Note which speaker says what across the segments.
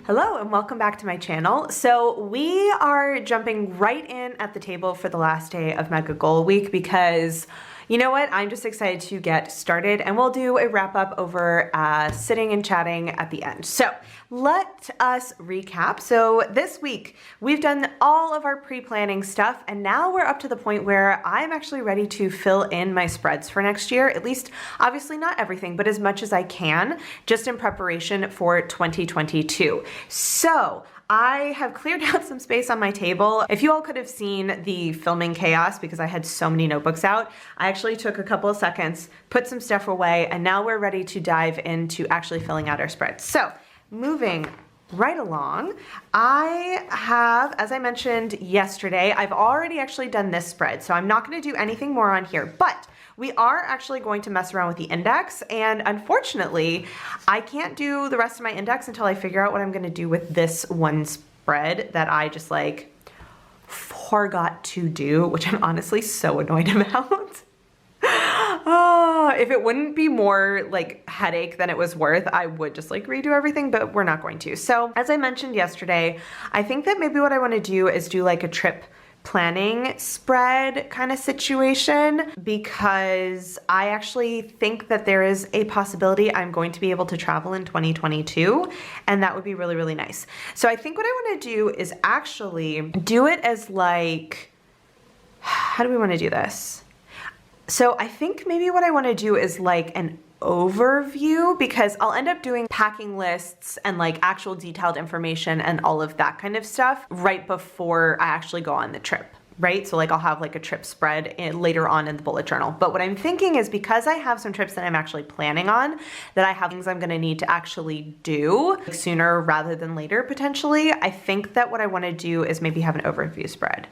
Speaker 1: Hello and welcome back to my channel. So we are jumping right in at the table for the last day of Mega Goal Week because you know what? I'm just excited to get started and we'll do a wrap up over sitting and chatting at the end. So let us recap. So this week we've done all of our pre-planning stuff and now we're up to the point where I'm actually ready to fill in my spreads for next year. At least obviously not everything, but as much as I can just in preparation for 2022. So I have cleared out some space on my table. If you all could have seen the filming chaos because I had so many notebooks out, I actually took a couple of seconds, put some stuff away, and now we're ready to dive into actually filling out our spreads. So moving right along, I have, as I mentioned yesterday, I've already actually done this spread, so I'm not gonna do anything more on here, but we are actually going to mess around with the index, and unfortunately, I can't do the rest of my index until I figure out what I'm gonna do with this one spread that I just like forgot to do, which I'm honestly so annoyed about. Oh, if it wouldn't be more like headache than it was worth, I would just like redo everything, but we're not going to. So as I mentioned yesterday, I think that maybe what I wanna do is do like a trip planning spread kind of situation because I actually think that there is a possibility I'm going to be able to travel in 2022 and that would be really, really nice. So I think what I want to do is actually do it as like, how do we want to do this? So I think maybe what I want to do is like an overview because I'll end up doing packing lists and like actual detailed information and all of that kind of stuff right before I actually go on the trip, right? So like I'll have like a trip spread later on in the bullet journal. But what I'm thinking is because I have some trips that I'm actually planning on, that I have things I'm gonna need to actually do sooner rather than later potentially, I think that what I wanna do is maybe have an overview spread.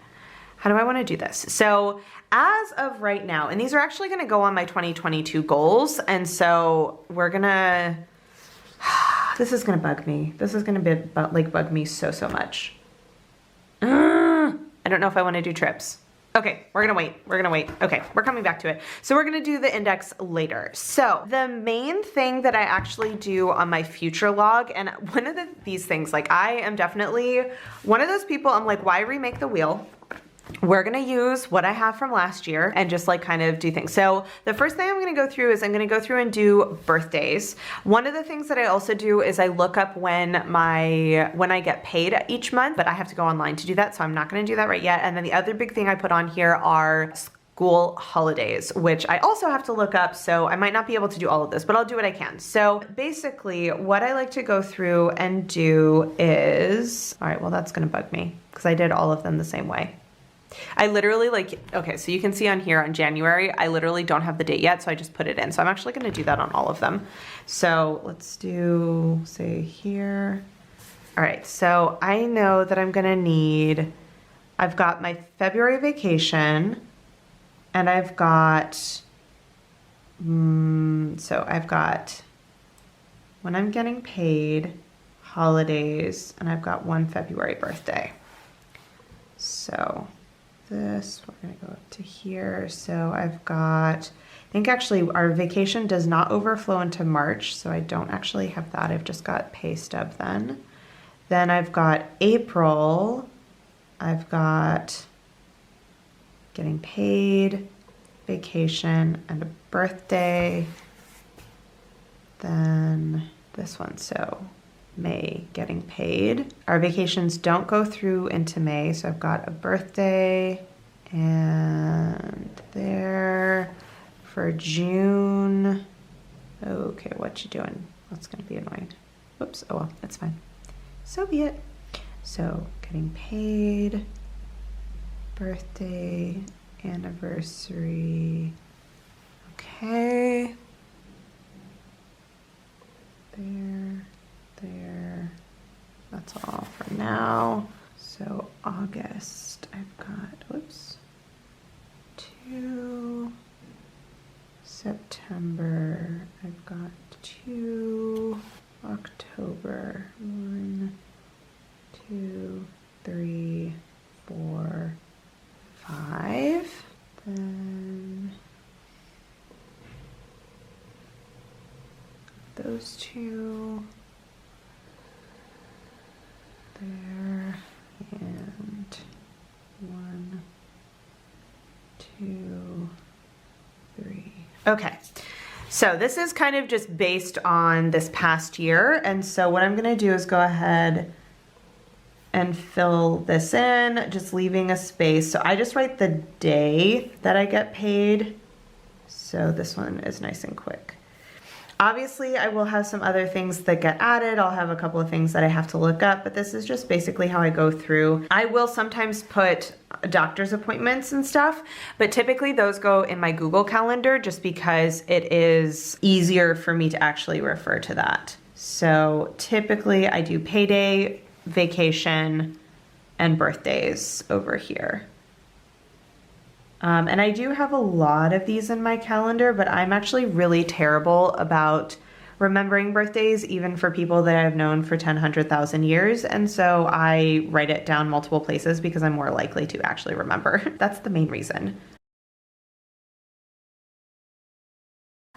Speaker 1: How do I want to do this? So as of right now, and these are actually going to go on my 2022 goals. And so we're going to, this is going to bug me. This is going to be like bug me so much. I don't know if I want to do trips. Okay, we're going to wait. We're going to wait. Okay, we're coming back to it. So we're going to do the index later. So the main thing that I actually do on my future log, and one of these things, like I am definitely one of those people, I'm like, why remake the wheel? We're gonna use what I have from last year and just like kind of do things. So the first thing I'm gonna go through is I'm gonna go through and do birthdays. One of the things that I also do is I look up when I get paid each month, but I have to go online to do that, so I'm not gonna do that right yet. And then the other big thing I put on here are school holidays, which I also have to look up, so I might not be able to do all of this, but I'll do what I can. So basically what I like to go through and do is, all right, well that's gonna bug me because I did all of them the same way. I literally like, okay, so you can see on here on January, I literally don't have the date yet, so I just put it in. So I'm actually gonna do that on all of them. So let's do, say here. All right, so I know that I'm gonna need, I've got my February vacation and I've got, so I've got when I'm getting paid, holidays, and I've got one February birthday. So this, we're gonna go up to here. So I've got, I think actually our vacation does not overflow into March, so I don't actually have that. I've just got pay stub then. Then I've got April, I've got getting paid, vacation, and a birthday. Then this one, so May, getting paid. Our vacations don't go through into May, so I've got a birthday and there. For June, okay, what you doing? That's gonna be annoying. Whoops, oh well, that's fine. So be it. So getting paid, birthday, anniversary, okay. There, that's all for now. So August, I've got, whoops, 2, September, I've got 2, October, 1, 2, 3, 4, 5, then those two, Okay, so this is kind of just based on this past year. And so what I'm gonna do is go ahead and fill this in, just leaving a space. So I just write the day that I get paid. So this one is nice and quick. Obviously, I will have some other things that get added. I'll have a couple of things that I have to look up, but this is just basically how I go through. I will sometimes put doctor's appointments and stuff, but typically those go in my Google Calendar just because it is easier for me to actually refer to that. So typically I do payday, vacation, and birthdays over here. And I do have a lot of these in my calendar, but I'm actually really terrible about remembering birthdays, even for people that I've known for 10, 100,000 years. And so I write it down multiple places because I'm more likely to actually remember. That's the main reason.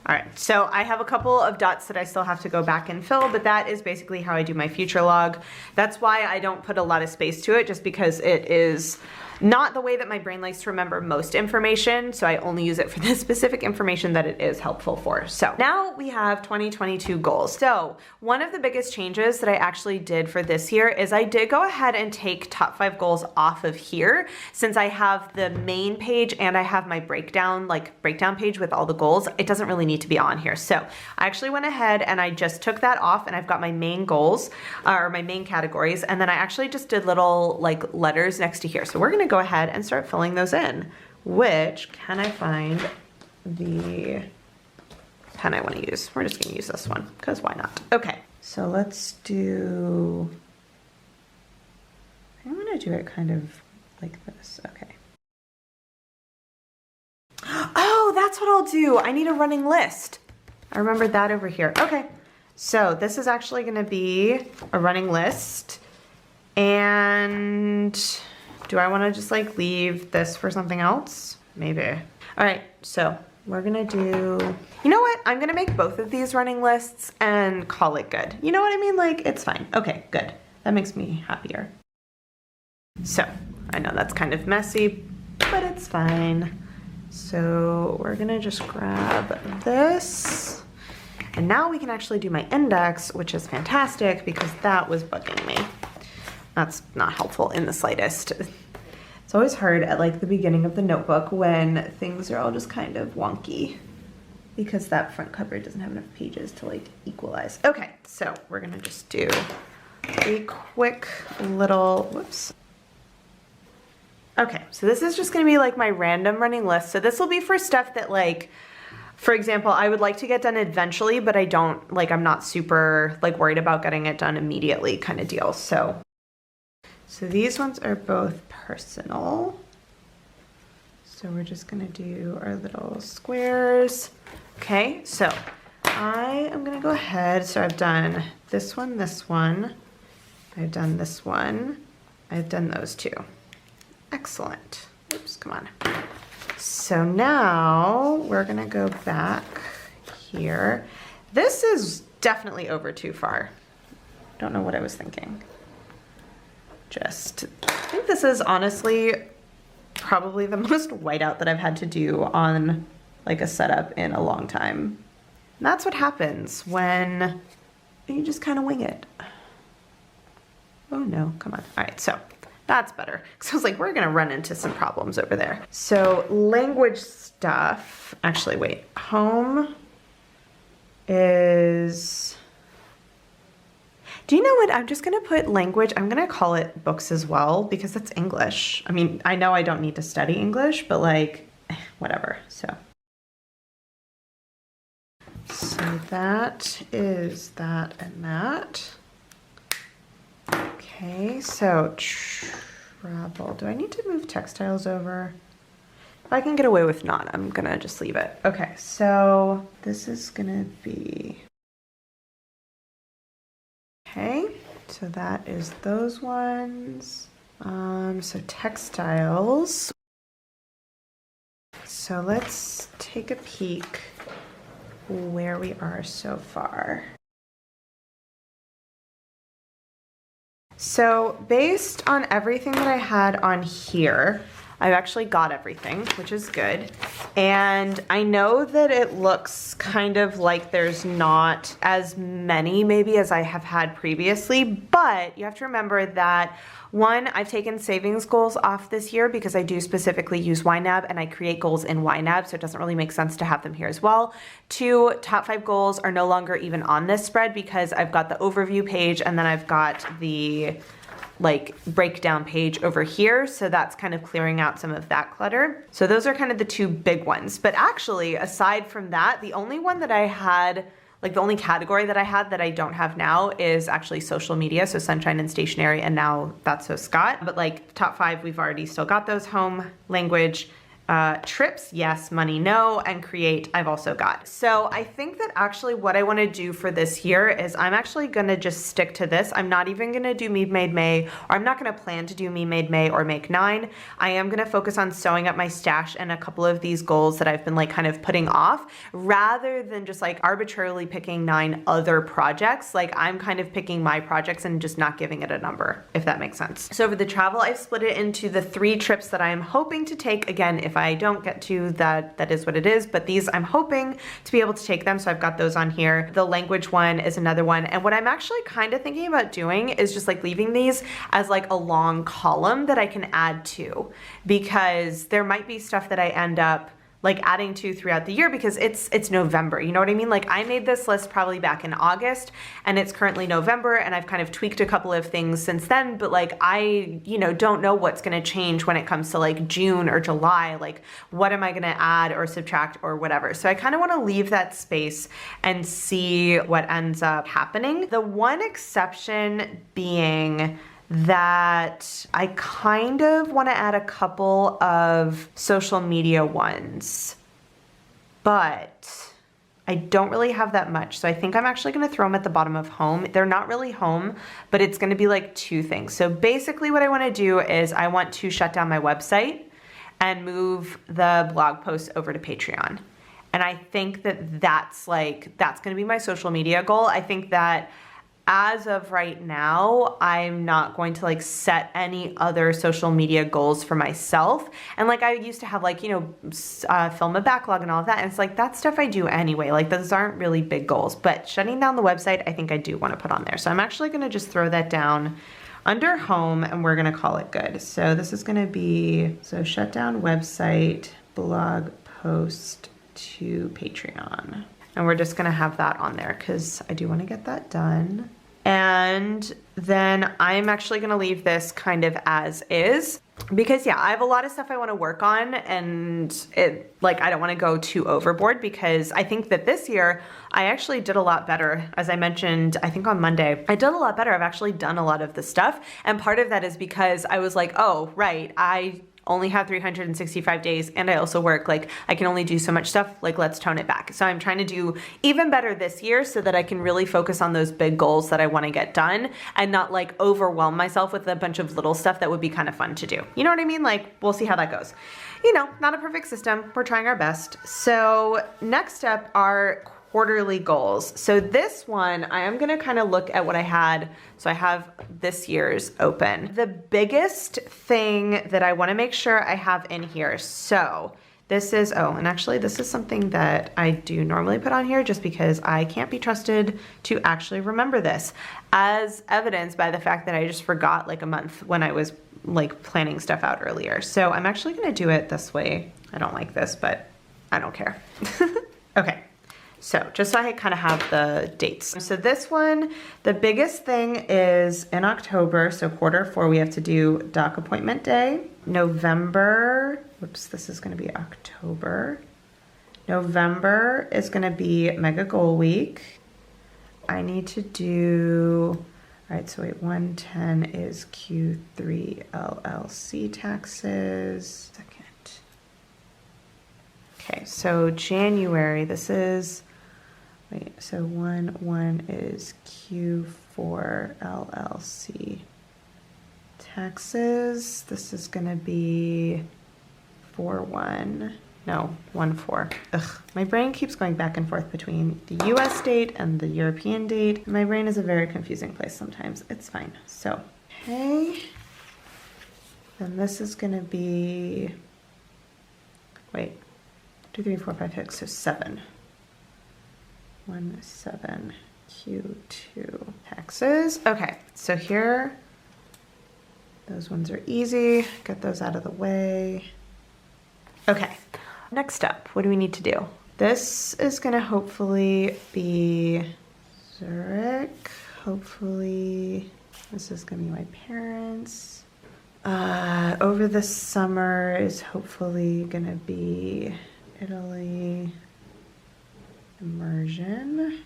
Speaker 1: All right, so I have a couple of dots that I still have to go back and fill, but that is basically how I do my future log. That's why I don't put a lot of space to it, just because it is not the way that my brain likes to remember most information, so I only use it for the specific information that it is helpful for. So now we have 2022 goals. So one of the biggest changes that I actually did for this year is I did go ahead and take top 5 goals off of here, since I have the main page and I have my breakdown page with all the goals. It doesn't really need to be on here. So I actually went ahead and I just took that off, and I've got my main goals, or my main categories, and then I actually just did little like letters next to here. So we're gonna go ahead and start filling those in. Which, can I find the pen I want to use? We're just gonna use this one, because why not? Okay, so let's do, I'm gonna do it kind of like this. Okay. Oh, that's what I'll do. I need a running list. I remembered that over here. Okay, so this is actually gonna be a running list. And do I want to just like leave this for something else? Maybe. All right, so we're gonna do, you know what? I'm gonna make both of these running lists and call it good. You know what I mean? Like, it's fine. Okay, good. That makes me happier. So I know that's kind of messy, but it's fine. So we're gonna just grab this. And now we can actually do my index, which is fantastic because that was bugging me. That's not helpful in the slightest. It's always hard at like the beginning of the notebook when things are all just kind of wonky because that front cover doesn't have enough pages to like equalize. Okay, so we're gonna just do a quick little, whoops. Okay, so this is just gonna be like my random running list. So this will be for stuff that like, for example, I would like to get done eventually, but I don't, like I'm not super like worried about getting it done immediately kind of deal. So these ones are both personal. So we're just gonna do our little squares. Okay, so I am gonna go ahead. So I've done this one, I've done this one, I've done those two. Excellent. Oops, come on. So now we're gonna go back here. This is definitely over too far. Don't know what I was thinking. I think this is honestly probably the most whiteout that I've had to do on like a setup in a long time. And that's what happens when you just kind of wing it. Oh no, come on. All right, so that's better. Because I was like, we're gonna run into some problems over there. So language stuff, actually wait, home is, do you know what? I'm just gonna put language, I'm gonna call it books as well because it's English. I mean, I know I don't need to study English, but like, whatever, so. So that is that and that. Okay, so travel. Do I need to move textiles over? If I can get away with not, I'm gonna just leave it. Okay, so this is gonna be, okay, so that is those ones. So textiles. So let's take a peek where we are so far. So based on everything that I had on here, I've actually got everything, which is good. And I know that it looks kind of like there's not as many maybe as I have had previously, but you have to remember that one, I've taken savings goals off this year because I do specifically use YNAB and I create goals in YNAB, so it doesn't really make sense to have them here as well. Two, top 5 goals are no longer even on this spread because I've got the overview page and then I've got the like breakdown page over here. So that's kind of clearing out some of that clutter. So those are kind of the 2 big ones. But actually, aside from that, the only one that I had, like the only category that I had that I don't have now is actually social media. So sunshine and stationery, and now that's so Scott. But like top 5, we've already still got those. Home, language, trips, yes, money, no, and create, I've also got. So I think that actually what I want to do for this year is I'm actually going to just stick to this. I'm not even going to do Me Made May, or I'm not going to plan to do Me Made May or Make 9. I am going to focus on sewing up my stash and a couple of these goals that I've been like kind of putting off, rather than just like arbitrarily picking 9 other projects. Like I'm kind of picking my projects and just not giving it a number, if that makes sense. So for the travel, I've split it into the 3 trips that I am hoping to take. Again, if I don't get to that, that is what it is, but these I'm hoping to be able to take them, so I've got those on here. The language one is another one, and what I'm actually kind of thinking about doing is just like leaving these as like a long column that I can add to, because there might be stuff that I end up like adding to throughout the year because it's November, you know what I mean? Like I made this list probably back in August and it's currently November, and I've kind of tweaked a couple of things since then, but like I, you know, don't know what's gonna change when it comes to like June or July. Like what am I gonna add or subtract or whatever? So I kind of wanna leave that space and see what ends up happening. The one exception being that I kind of want to add a couple of social media ones, but I don't really have that much. So I think I'm actually going to throw them at the bottom of home. They're not really home, but it's going to be like 2 things. So basically what I want to do is I want to shut down my website and move the blog posts over to Patreon. And I think that that's going to be my social media goal. I think that as of right now, I'm not going to like set any other social media goals for myself. And like I used to have like, you know, film a backlog and all of that. And it's like, that stuff I do anyway. Like those aren't really big goals, but shutting down the website, I think I do want to put on there. So I'm actually going to just throw that down under home and we're going to call it good. So this is going to be, so shut down website, blog post to Patreon. And we're just going to have that on there because I do want to get that done. And then I'm actually going to leave this kind of as is because yeah, I have a lot of stuff I want to work on, and it like I don't want to go too overboard because I think that this year I actually did a lot better. As I mentioned, I think on Monday, I did a lot better. I've actually done a lot of the stuff. And part of that is because I was like, oh, right, I only have 365 days and I also work, like I can only do so much stuff, like let's tone it back. So I'm trying to do even better this year so that I can really focus on those big goals that I want to get done and not like overwhelm myself with a bunch of little stuff that would be kind of fun to do. You know what I mean? Like we'll see how that goes. You know, not a perfect system. We're trying our best. So next up are quarterly goals. So this one, I am going to kind of look at what I had. So I have this year's open. The biggest thing that I want to make sure I have in here. So this is, oh, and actually this is something that I do normally put on here just because I can't be trusted to actually remember this, as evidenced by the fact that I just forgot like a month when I was like planning stuff out earlier. So I'm actually going to do it this way. I don't like this, but I don't care. Okay. So just so I kind of have the dates. So this one, the biggest thing is in October, so Q4, we have to do doc appointment day. November, whoops, this is going to be October. November is going to be Mega Goal Week. I need to do, all right, so wait, 110 is Q3 LLC taxes. Second. Okay, so January, this is, wait, so 1/1 is Q4 LLC taxes. This is gonna be 4/1, no, 1/4. Ugh, my brain keeps going back and forth between the US date and the European date. My brain is a very confusing place sometimes. It's fine. So, okay. Then this is gonna be, wait, 2, 3, 4, 5, 6, so 7. 1, 7, Q2 hexes. Okay, so here, those ones are easy. Get those out of the way. Okay, next up, what do we need to do? This is gonna hopefully be Zurich. Hopefully, this is gonna be my parents. Over the summer is hopefully gonna be Italy. Immersion.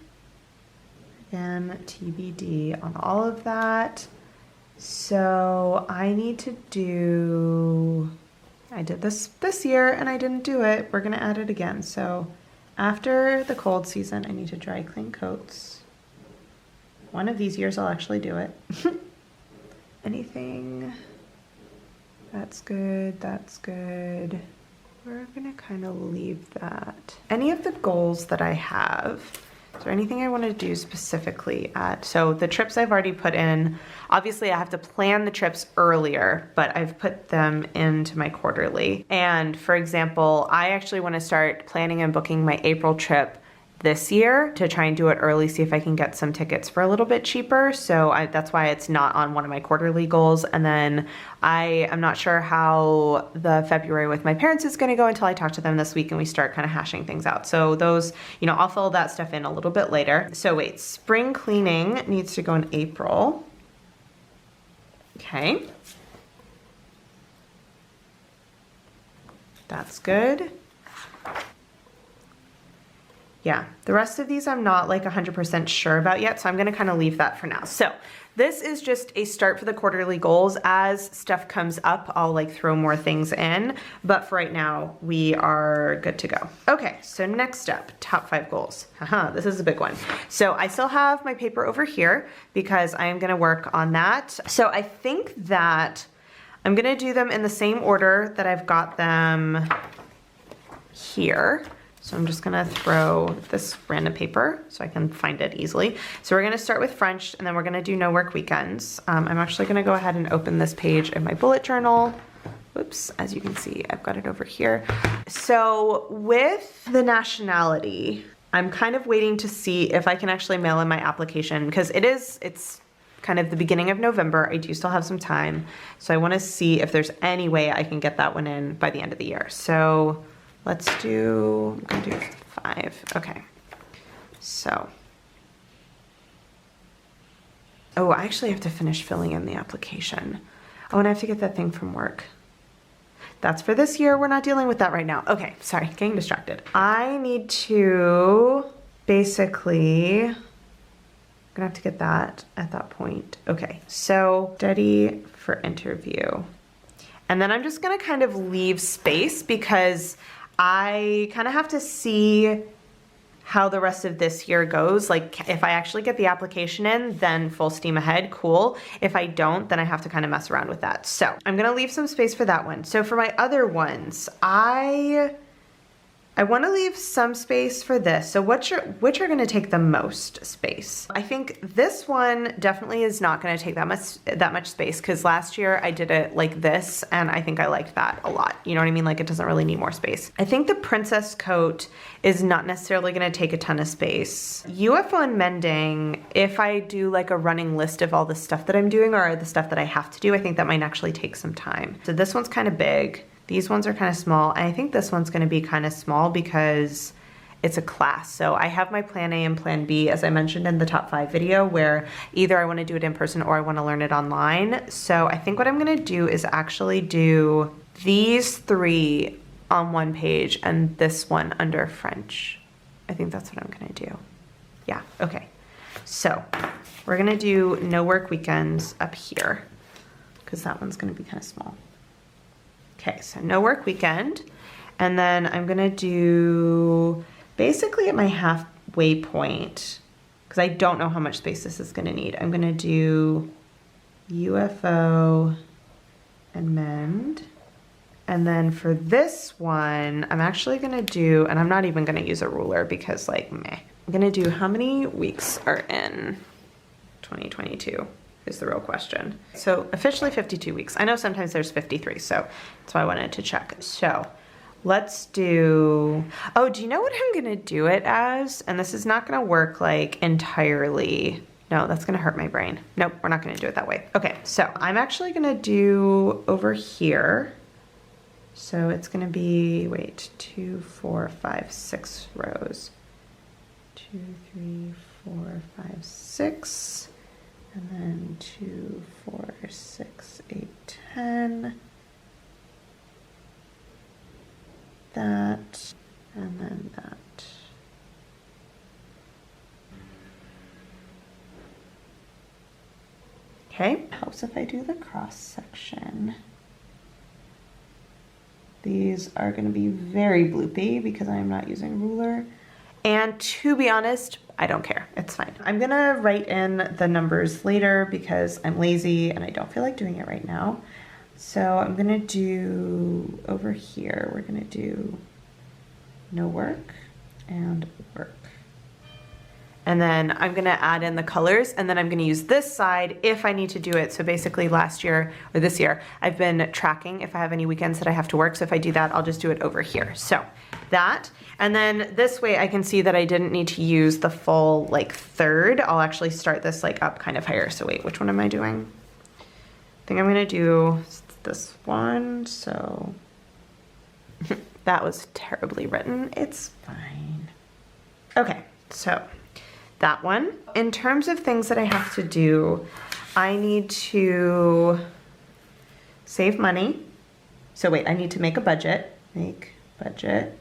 Speaker 1: Again, TBD on all of that. So I need to do, I did this year and I didn't do it. We're gonna add it again. So after the cold season, I need to dry clean coats. One of these years I'll actually do it. Anything, that's good, that's good. We're gonna kind of leave that. Any of the goals that I have, is there anything I want to do specifically at? So the trips I've already put in, obviously I have to plan the trips earlier, but I've put them into my quarterly. And for example, I actually want to start planning and booking my April trip this year to try and do it early, see if I can get some tickets for a little bit cheaper. So that's why it's not on one of my quarterly goals. And then I am not sure how the February with my parents is going to go until I talk to them this week and we start kind of hashing things out. So those, you know, I'll fill that stuff in a little bit later. So wait, spring cleaning needs to go in April. Okay. That's good. Yeah, the rest of these I'm not like 100% sure about yet, so I'm gonna kind of leave that for now. So this is just a start for the quarterly goals. As stuff comes up, I'll like throw more things in, but for right now, we are good to go. Okay, so next up, top 5 goals. Haha, this is a big one. So I still have my paper over here because I am gonna work on that. So I think that I'm gonna do them in the same order that I've got them here. So I'm just gonna throw this random paper so I can find it easily. So we're gonna start with French and then we're gonna do no work weekends. I'm actually gonna go ahead and open this page in my bullet journal. Whoops, as you can see, I've got it over here. So with the nationality, I'm kind of waiting to see if I can actually mail in my application because it's kind of the beginning of November. I do still have some time. So I wanna see if there's any way I can get that one in by the end of the year. So let's do, I'm gonna do 5, okay. So, oh, I actually have to finish filling in the application. Oh, and I have to get that thing from work. That's for this year, we're not dealing with that right now. Okay, sorry, getting distracted. I need to basically, I'm gonna have to get that at that point. Okay, so study for interview. And then I'm just gonna kind of leave space because I kind of have to see how the rest of this year goes. Like if I actually get the application in, then full steam ahead, cool. If I don't, then I have to kind of mess around with that. So I'm gonna leave some space for that one. So for my other ones, I want to leave some space for this. So which are going to take the most space? I think this one definitely is not going to take that much space because last year I did it like this and I think I liked that a lot. You know what I mean? Like it doesn't really need more space. I think the princess coat is not necessarily going to take a ton of space. UFO and mending, if I do like a running list of all the stuff that I'm doing or the stuff that I have to do, I think that might actually take some time. So this one's kind of big. These ones are kind of small, and I think this one's gonna be kind of small because it's a class. So I have my plan A and plan B, as I mentioned in the top 5 video, where either I wanna do it in person or I wanna learn it online. So I think what I'm gonna do is actually do these 3 on one page and this one under French. I think that's what I'm gonna do. Yeah, okay. So we're gonna do no work weekends up here because that one's gonna be kind of small. Okay, so no work weekend. And then I'm gonna do basically at my halfway point, because I don't know how much space this is gonna need. I'm gonna do UFO and mend. And then for this one, I'm actually gonna do, and I'm not even gonna use a ruler because like meh. I'm gonna do how many weeks are in 2022? is the real question. So officially 52 weeks. I know sometimes there's 53, so that's why I wanted to check. So let's do, oh, do you know what I'm gonna do it as? And this is not gonna work like entirely. No, that's gonna hurt my brain. Nope, we're not gonna do it that way. Okay, so I'm actually gonna do over here. So it's gonna be, wait, 2, 4, 5, 6 rows. 2, 3, 4, 5, 6. And then 2, 4, 6, 8, 10. That, and then that. Okay, helps if I do the cross section. These are going to be very bloopy because I am not using a ruler. And to be honest, I don't care. It's fine. I'm going to write in the numbers later because I'm lazy and I don't feel like doing it right now. So I'm going to do over here, we're going to do no work and work. And then I'm gonna add in the colors, and then I'm gonna use this side if I need to do it. So basically last year, or this year, I've been tracking if I have any weekends that I have to work. So if I do that, I'll just do it over here. So that, and then this way I can see that I didn't need to use the full like third. I'll actually start this like up kind of higher. So wait, which one am I doing? I think I'm gonna do this one. So that was terribly written. It's fine. Okay, so that one. In terms of things that I have to do, I need to save money. So wait, I need to make a budget. Make budget.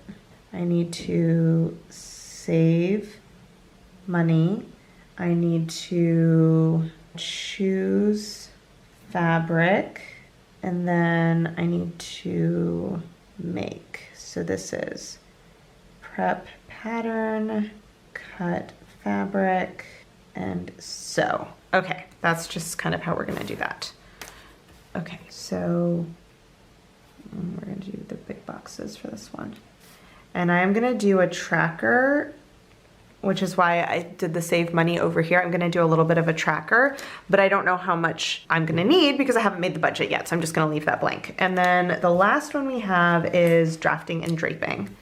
Speaker 1: I need to save money. I need to choose fabric. And then I need to make. So this is prep pattern, cut fabric, and sew. Okay, that's just kind of how we're gonna do that. Okay, so we're gonna do the big boxes for this one. And I am gonna do a tracker, which is why I did the save money over here. I'm gonna do a little bit of a tracker, but I don't know how much I'm gonna need because I haven't made the budget yet, so I'm just gonna leave that blank. And then the last one we have is drafting and draping.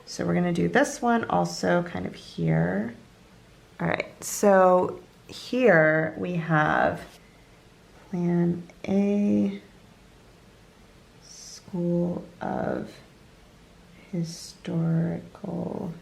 Speaker 1: So we're gonna do this one also kind of here. All right, so here we have Plan A, School of Historical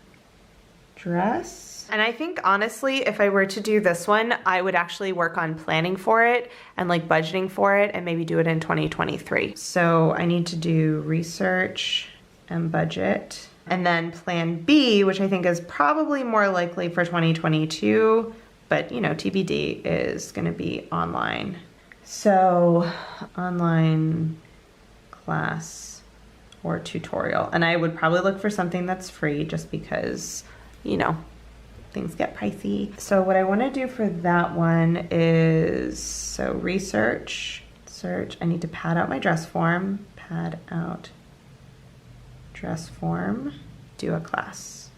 Speaker 1: Dress. And I think honestly, if I were to do this one, I would actually work on planning for it and like budgeting for it and maybe do it in 2023. So I need to do research and budget. And then Plan B, which I think is probably more likely for 2022, but you know, TBD, is gonna be online. So online class or tutorial. And I would probably look for something that's free just because, you know, things get pricey. So what I wanna do for that one is, so research, search, I need to pad out my dress form, pad out dress form, do a class.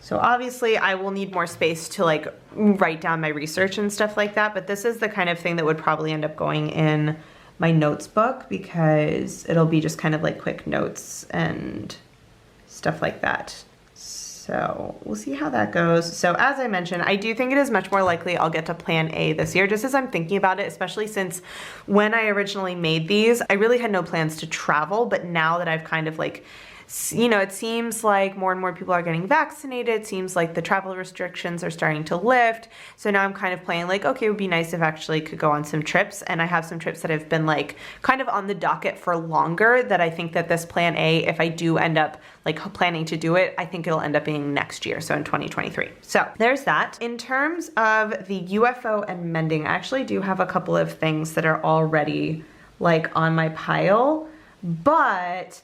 Speaker 1: So obviously I will need more space to like write down my research and stuff like that, but this is the kind of thing that would probably end up going in my notes book because it'll be just kind of like quick notes and stuff like that. So we'll see how that goes. So as I mentioned, I do think it is much more likely I'll get to Plan A this year, just as I'm thinking about it, especially since when I originally made these, I really had no plans to travel, but now that I've kind of like, you know, it seems like more and more people are getting vaccinated. It seems like the travel restrictions are starting to lift. So now I'm kind of playing like, okay, it would be nice if I actually could go on some trips. And I have some trips that have been like kind of on the docket for longer that I think that this Plan A, if I do end up like planning to do it, I think it'll end up being next year. So in 2023. So there's that. In terms of the UFO and mending, I actually do have a couple of things that are already like on my pile, but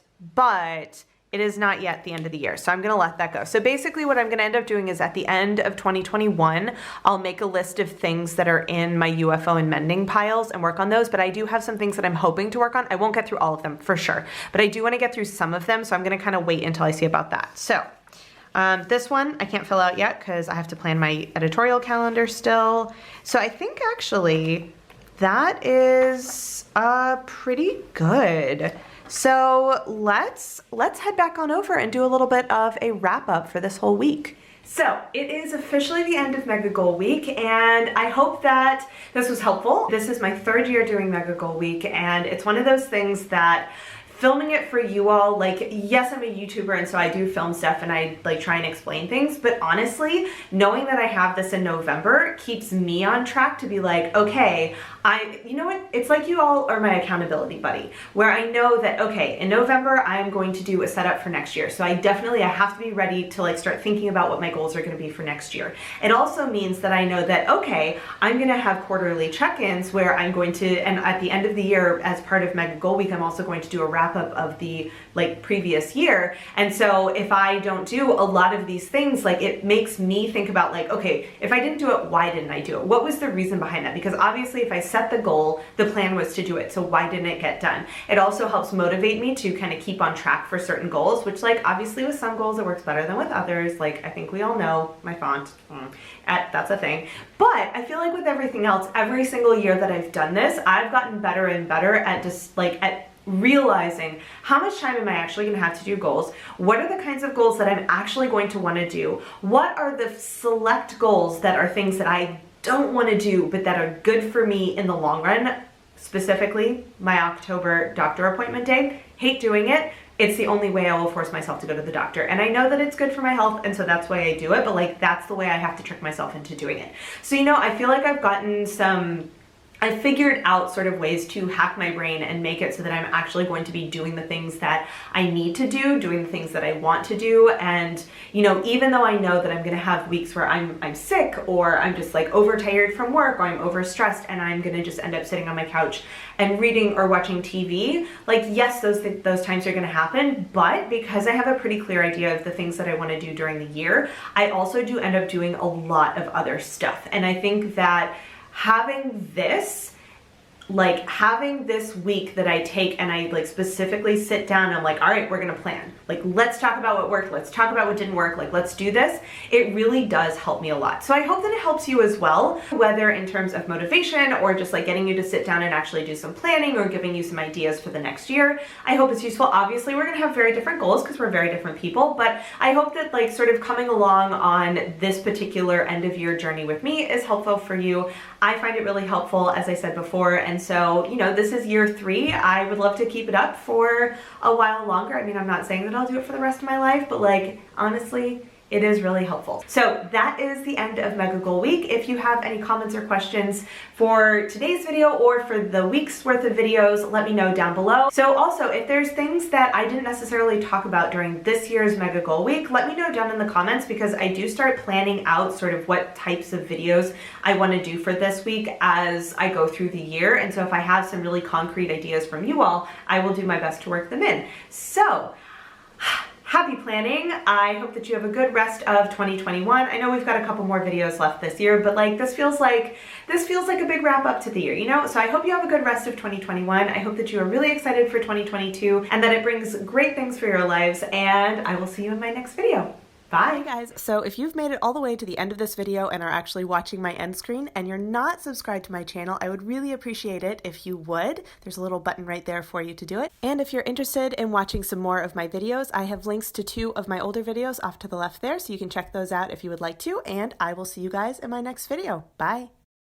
Speaker 1: it is not yet the end of the year, so I'm gonna let that go. So basically what I'm gonna end up doing is at the end of 2021, I'll make a list of things that are in my UFO and mending piles and work on those, but I do have some things that I'm hoping to work on. I won't get through all of them for sure, but I do wanna get through some of them, so I'm gonna kind of wait until I see about that. So this one I can't fill out yet because I have to plan my editorial calendar still. So I think actually That is pretty good. So let's head back on over and do a little bit of a wrap up for this whole week. So it is officially the end of Mega Goal Week, and I hope that this was helpful. This is my 3rd year doing Mega Goal Week, and it's one of those things that filming it for you all, like, yes, I'm a YouTuber and so I do film stuff and I like try and explain things, but honestly, knowing that I have this in November keeps me on track to be like, okay, you know what, it's like you all are my accountability buddy, where I know that, okay, in November, I'm going to do a setup for next year. So I have to be ready to like start thinking about what my goals are gonna be for next year. It also means that I know that, okay, I'm gonna have quarterly check-ins where I'm going to, and at the end of the year, as part of Mega Goal Week, I'm also going to do a wrap up of the like previous year. And so if I don't do a lot of these things, like it makes me think about like, okay, if I didn't do it, why didn't I do it? What was the reason behind that? Because obviously if I set the goal, the plan was to do it. So why didn't it get done? It also helps motivate me to kind of keep on track for certain goals, which like obviously with some goals it works better than with others. Like I think we all know my font, that's a thing. But I feel like with everything else, every single year that I've done this, I've gotten better and better at just like at realizing how much time am I actually going to have to do goals? What are the kinds of goals that I'm actually going to want to do? What are the select goals that are things that I don't want to do but that are good for me in the long run? Specifically, my October doctor appointment day. Hate doing it. It's the only way I will force myself to go to the doctor. And I know that it's good for my health, and so that's why I do it, but like that's the way I have to trick myself into doing it. So, you know, I feel like I figured out sort of ways to hack my brain and make it so that I'm actually going to be doing the things that I need to do, doing the things that I want to do. And, you know, even though I know that I'm gonna have weeks where I'm sick or I'm just like overtired from work or I'm overstressed and I'm gonna just end up sitting on my couch and reading or watching TV, like yes, those times are gonna happen, but because I have a pretty clear idea of the things that I wanna do during the year, I also do end up doing a lot of other stuff. And I think that having this week that I take and I like specifically sit down and I'm like, all right, we're gonna plan. Like, let's talk about what worked. Let's talk about what didn't work. Like, let's do this. It really does help me a lot. So I hope that it helps you as well, whether in terms of motivation or just like getting you to sit down and actually do some planning or giving you some ideas for the next year. I hope it's useful. Obviously, we're gonna have very different goals because we're very different people, but I hope that like sort of coming along on this particular end of year journey with me is helpful for you. I find it really helpful, as I said before, and so, you know, this is year 3. I would love to keep it up for a while longer. I mean, I'm not saying that I'll do it for the rest of my life, but like, honestly, it is really helpful. So that is the end of Mega Goal Week. If you have any comments or questions for today's video or for the week's worth of videos, let me know down below. So also, if there's things that I didn't necessarily talk about during this year's Mega Goal Week, let me know down in the comments because I do start planning out sort of what types of videos I want to do for this week as I go through the year. And so if I have some really concrete ideas from you all, I will do my best to work them in. So, happy planning. I hope that you have a good rest of 2021. I know we've got a couple more videos left this year, but like this feels like a big wrap up to the year, you know? So I hope you have a good rest of 2021. I hope that you are really excited for 2022 and that it brings great things for your lives, and I will see you in my next video. Bye. Hey guys, so if you've made it all the way to the end of this video and are actually watching my end screen and you're not subscribed to my channel, I would really appreciate it if you would. There's a little button right there for you to do it. And if you're interested in watching some more of my videos, I have links to 2 of my older videos off to the left there, so you can check those out if you would like to, and I will see you guys in my next video. Bye.